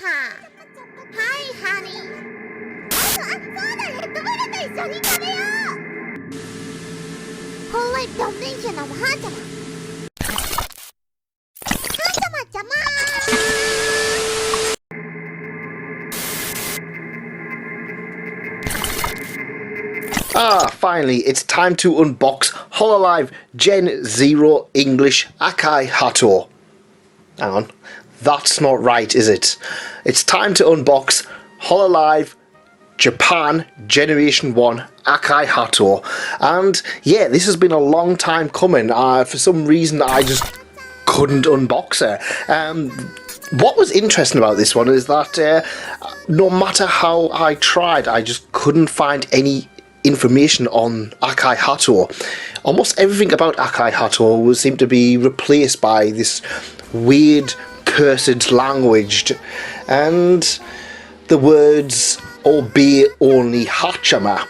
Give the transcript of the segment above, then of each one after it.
ははい、ハニー。そうだ、レッドブルと一緒に食べよう。Hololive donation of Haachama. Haachama. Finally, it's time to unbox Hololive Gen 0 English Akai Haato. Hang on, that's not right, is it? It's time to unbox Hololive Japan Generation 1 Akai Haato. And yeah, this has been a long time coming. For some reason, I just couldn't unbox her. What was interesting about this one is that no matter how I tried, I just couldn't find any information on Akai Haato. Almost everything about Akai Haato seemed to be replaced by this weird cursed language, and the words obey only Haachama.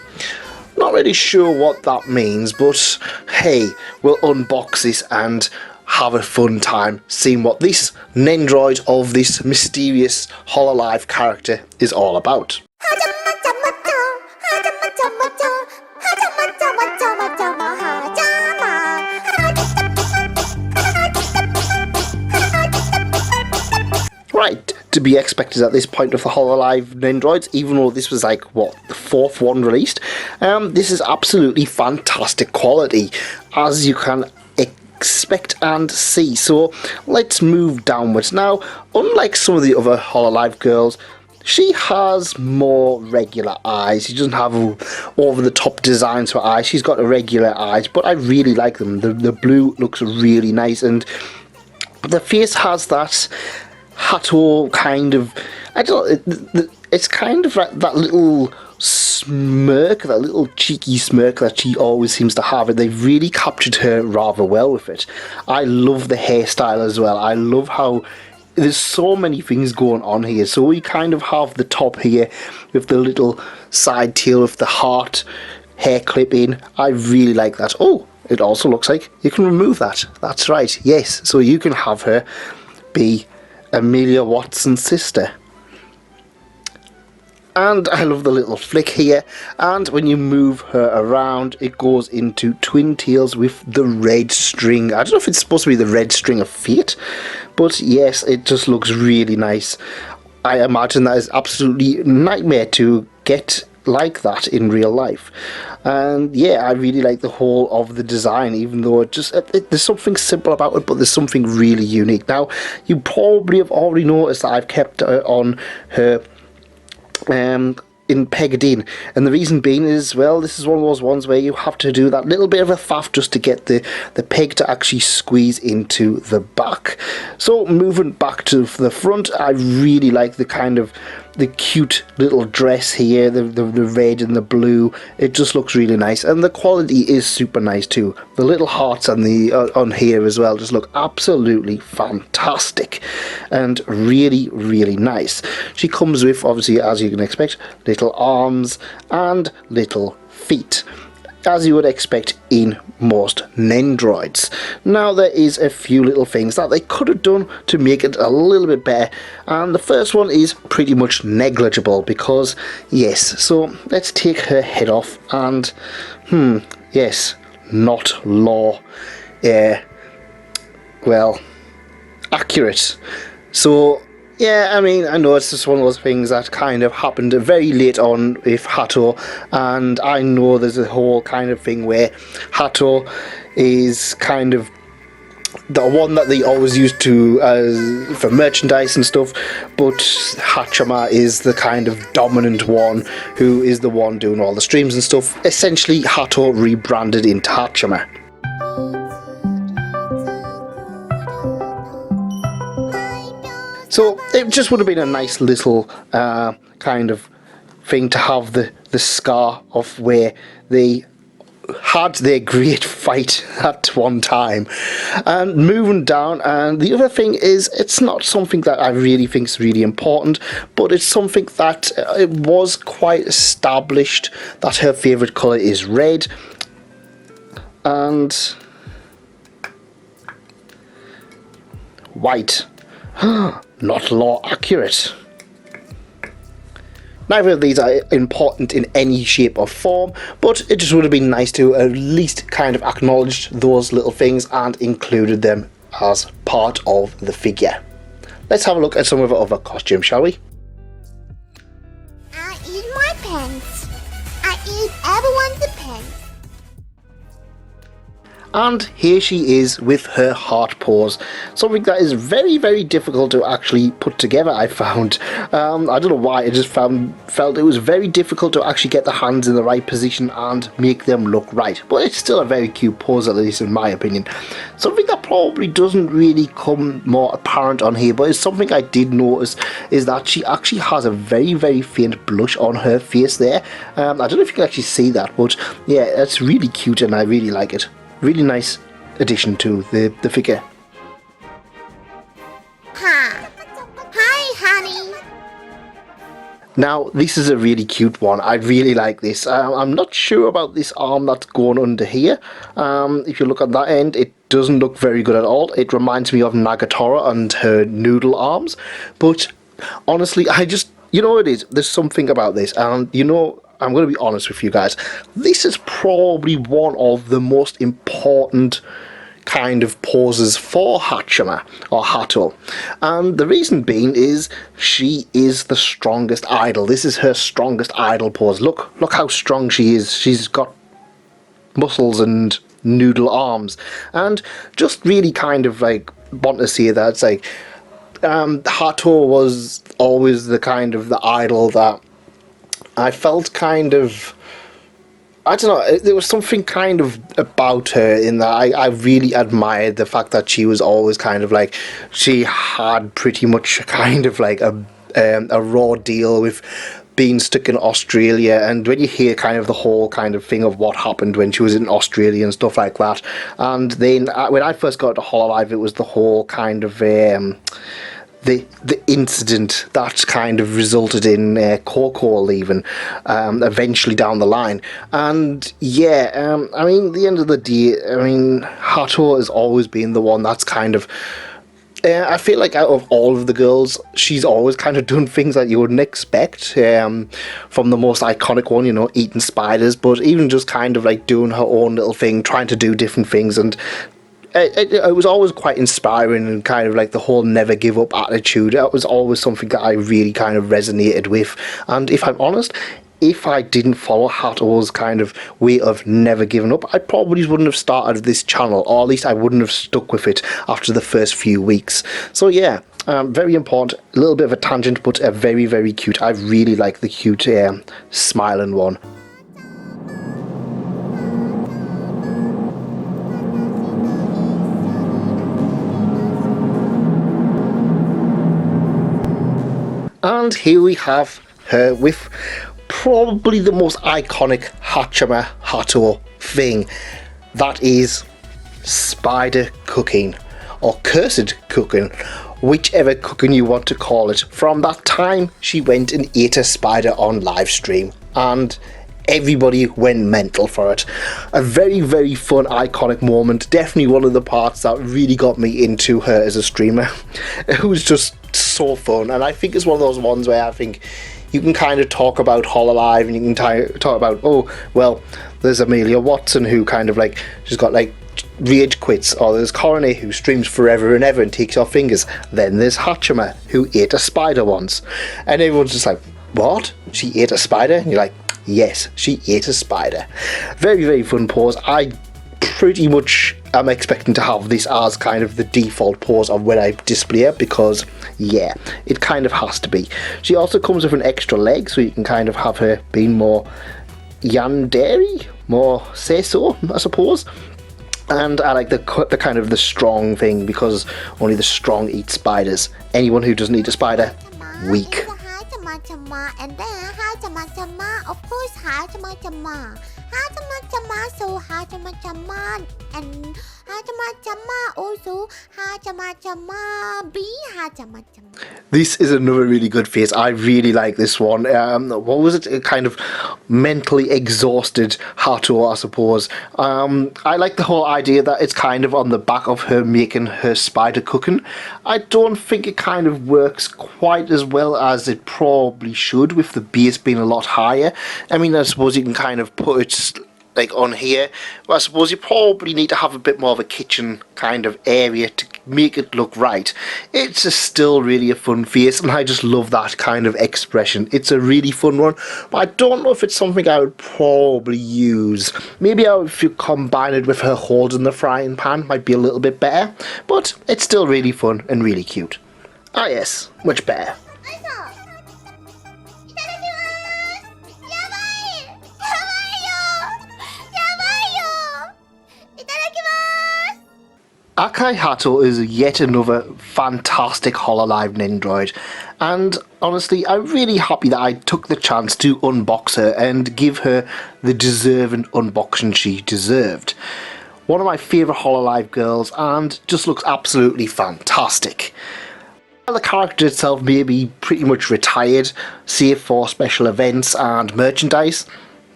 Not really sure what that means, but hey, we'll unbox this and have a fun time seeing what this Nendoroid of this mysterious Hololive character is all about. Right, to be expected at this point of the Hololive Nendoroids, even though this was like, what, the 4th one released, this is absolutely fantastic quality, as you can expect and see. So let's move downwards. Now, unlike some of the other Hololive girls, she has more regular eyes. She doesn't have over-the-top designs for eyes. She's got regular eyes, but I really like them. The blue looks really nice, and the face has that Haato kind of, I don't know, it's kind of like that little smirk, that little cheeky smirk that she always seems to have, and they've really captured her rather well with it. I love the hairstyle as well. I love how there's so many things going on here. So we kind of have the top here with the little side tail with the heart hair clip in. I really like that. Oh, it also looks like you can remove that. That's right, yes. So you can have her be Amelia Watson's sister. And I love the little flick here, and when you move her around, it goes into twin tails with the red string. I don't know if it's supposed to be the red string of fate, but yes, it just looks really nice. I imagine that is absolutely nightmare to get like that in real life. And yeah, I really like the whole of the design, even though there's something simple about it, but there's something really unique. Now, you probably have already noticed that I've kept on her in pegged in, and the reason being is, well, this is one of those ones where you have to do that little bit of a faff just to get the peg to actually squeeze into the back. So moving back to the front, I really like the kind of the cute little dress here, the red and the blue. It just looks really nice, and the quality is super nice too. The little hearts on the on here as well just look absolutely fantastic and really, really nice. She comes with, obviously, as you can expect, little arms and little feet, as you would expect in most Nendoroids. Now, there is a few little things that they could have done to make it a little bit better, and the first one is pretty much negligible because, yes, so let's take her head off, and yes, not law, well, accurate. So yeah, I mean, I know it's just one of those things that kind of happened very late on with Haato, and I know there's a whole kind of thing where Haato is kind of the one that they always used to for merchandise and stuff, but Haachama is the kind of dominant one who is the one doing all the streams and stuff. Essentially, Haato rebranded into Haachama. So it just would have been a nice little kind of thing to have the scar of where they had their great fight at one time. And moving down, and the other thing is, it's not something that I really think is really important, but it's something that it was quite established that her favourite colour is red, and white. Not law accurate. Neither of these are important in any shape or form, but it just would have been nice to at least kind of acknowledge those little things and included them as part of the figure. Let's have a look at some of her other costumes, shall we? I eat my pants. I eat everyone's pants. And here she is with her heart pose, something that is very, very difficult to actually put together, I found. I don't know why, I just felt it was very difficult to actually get the hands in the right position and make them look right. But it's still a very cute pose, at least in my opinion. Something that probably doesn't really come more apparent on here, but it's something I did notice, is that she actually has a very, very faint blush on her face there. I don't know if you can actually see that, but yeah, it's really cute and I really like it. Really nice addition to the figure. Hi, honey. Now, this is a really cute one. I really like this. I'm not sure about this arm that's going under here. If you look at that end, it doesn't look very good at all. It reminds me of Nagatoro and her noodle arms. But honestly, you know what it is? There's something about this. And you know, I'm going to be honest with you guys. This is probably one of the most important kind of poses for Haachama or Haato, and the reason being is she is the strongest idol. This is her strongest idol pose. Look how strong she is. She's got muscles and noodle arms, and just really kind of like want to see that it's like Haato was always the kind of the idol that I felt kind of, I don't know, there was something kind of about her in that I really admired the fact that she was always kind of like, she had pretty much kind of like a raw deal with being stuck in Australia, and when you hear kind of the whole kind of thing of what happened when she was in Australia and stuff like that, and then when I first got to Hololive, it was the whole kind of the incident that kind of resulted in Coco leaving eventually down the line. And yeah, I mean, at the end of the day, I mean, Haato has always been the one that's kind of, I feel like out of all of the girls, she's always kind of done things that you wouldn't expect, from the most iconic one, you know, eating spiders, but even just kind of like doing her own little thing, trying to do different things, and it was always quite inspiring, and kind of like the whole never give up attitude. That was always something that I really kind of resonated with. And if I'm honest, if I didn't follow Haato's kind of way of never giving up, I probably wouldn't have started this channel, or at least I wouldn't have stuck with it after the first few weeks. So yeah, very important, a little bit of a tangent, but a very, very cute. I really like the cute smiling one. And here we have her with probably the most iconic Haachama Haato thing. That is spider cooking, or cursed cooking, whichever cooking you want to call it. From that time, she went and ate a spider on live stream, and everybody went mental for it. A very, very fun, iconic moment. Definitely one of the parts that really got me into her as a streamer. It was just so fun, and I think it's one of those ones where I think you can kind of talk about Hololive, and you can talk about, oh, well, there's Amelia Watson who kind of like, she's got like rage quits, or there's Coronet who streams forever and ever and takes off fingers. Then there's Haachama who ate a spider once, and everyone's just like, what? She ate a spider? And you're like, yes, she ate a spider. Very, very fun pose. I pretty much am expecting to have this as kind of the default pose of when I display it, because yeah, it kind of has to be. She also comes with an extra leg, so you can kind of have her being more yandere, more say so, I suppose. And I like the kind of the strong thing, because only the strong eat spiders. Anyone who doesn't eat a spider, weak. Haachama, and then Haachama, of course, Haachama, so Haachama, and Haachama also Haachamachama be Haachama. This is another really good face. I really like this one. What was it? A kind of mentally exhausted Haato, I suppose. I like the whole idea that it's kind of on the back of her making her spider cooking. I don't think it kind of works quite as well as it probably should, with the base being a lot higher. I mean, I suppose you can kind of put it like on here, but I suppose you probably need to have a bit more of a kitchen kind of area to make it look right. It's just still really a fun face, and I just love that kind of expression. It's a really fun one, but I don't know if it's something I would probably use. Maybe if you combine it with her holding the frying pan, might be a little bit better, but it's still really fun and really cute. Ah yes, much better. Akai Haato is yet another fantastic Hololive Nendoroid, and honestly I'm really happy that I took the chance to unbox her and give her the deserving unboxing she deserved. One of my favourite Hololive girls, and just looks absolutely fantastic. While the character itself may be pretty much retired, save for special events and merchandise,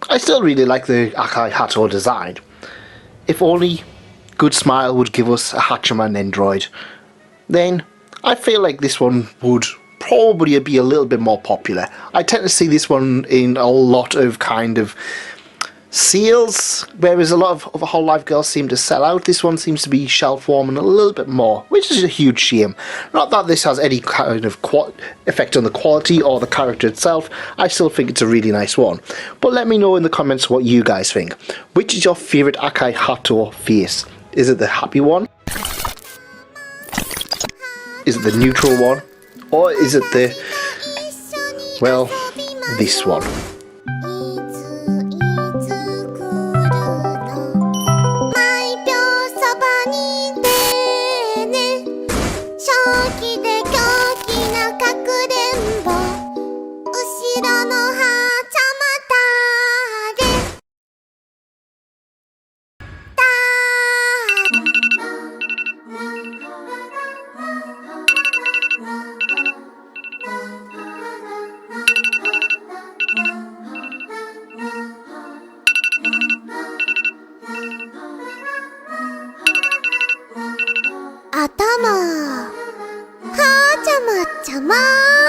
I still really like the Akai Haato design. If only Goodsmile would give us a Haachama Nendoroid, then I feel like this one would probably be a little bit more popular. I tend to see this one in a lot of kind of sales, whereas a lot of other Hololive girls seem to sell out. This one seems to be shelf warming a little bit more, which is a huge shame. Not that this has any kind of effect on the quality or the character itself. I still think it's a really nice one. But let me know in the comments what you guys think. Which is your favourite Akai Haato face? Is it the happy one? Is it the neutral one? Or is it the, well, this one? Haachamachama.